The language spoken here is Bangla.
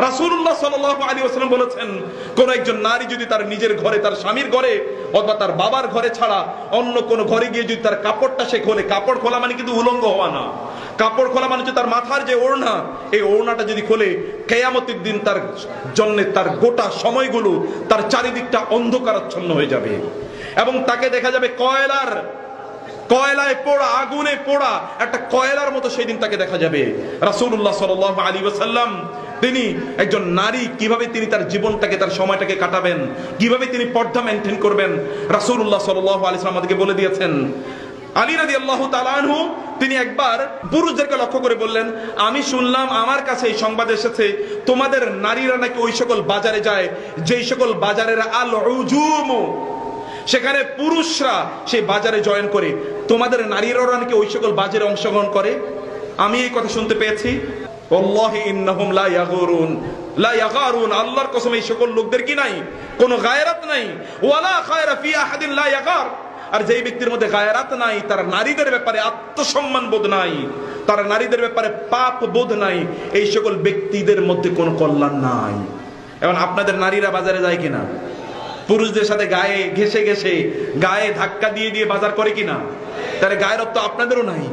রাসূলুল্লাহ সাল্লাল্লাহু আলাইহি ওয়াসাল্লাম বলেছেন, কোন একজন নারী যদি তার নিজের ঘরে, তার স্বামীর ঘরে অথবা তার বাবার ঘরে ছাড়া অন্য কোন ঘরে গিয়ে যদি তার কাপড়টা সে খোলে, কাপড় খোলা মানে কিন্তু উলঙ্গ হওয়া না, কাপড় খোলা মানে হচ্ছে তার মাথার যে ওড়না, এই ওড়নাটা যদি খোলে, কিয়ামতের দিন তার জন্য তার গোটা সময়গুলো তার চারিদিকটা অন্ধকারাচ্ছন্ন হয়ে যাবে এবং তাকে দেখা যাবে কয়লায় পোড়া, আগুনে পোড়া একটা কয়লার মতো সেই দিন তাকে দেখা যাবে। রাসূলুল্লাহ সাল্লাল্লাহু আলাইহি ওয়াসাল্লাম তিনি একজন নারী কিভাবে তিনি তার জীবনটাকে, তার সময়টাকে কাটাবেন, কিভাবে তিনি পর্দা মেইনটেইন করবেন, রাসূলুল্লাহ সাল্লাল্লাহু আলাইহি ওয়াসাল্লাম আমাদেরকে বলে দিয়েছেন। আলী রাদিয়াল্লাহু তাআলা আনহু তিনি একবার পুরুষদেরকে লক্ষ্য করে বললেন, আমি শুনলাম, আমার কাছে এই সংবাদ এসেছে, তোমাদের নারীরা নাকি ওই সকল বাজারে যায় যেই সকল বাজারের আল উজুম, সেখানে পুরুষরা সেই বাজারে জয়েন করে, তোমাদের নারীরাও নাকি ওই সকল বাজারে অংশগ্রহণ করে। আমি এই কথা শুনতে পেয়েছি। ওয়াল্লাহি ইন্নাহুম লা ইয়াগারুন, আল্লাহর কসম এই সকল লোকদের কি নাই, কোনো গায়রাত নাই। ওয়ালা খায়রা ফি আহাদিন লা ইয়াগার, আর যেই ব্যক্তির মধ্যে গায়রাত নাই, তার নারীদের ব্যাপারে আত্মসম্মান বোধ নাই, তার নারীদের ব্যাপারে পাপ বোধ নাই, এই সকল ব্যক্তিদের মধ্যে কোনো কল্যাণ নাই। এখন আপনাদের নারীরা বাজারে যায় কিনা? পুরুষদের সাথে গায়ে ঘেসে ঘেসে, গায়ে ধাক্কা দিয়ে দিয়ে বাজার করে কিনা? তাহলে গায়ের তো আপনাদেরও নাই।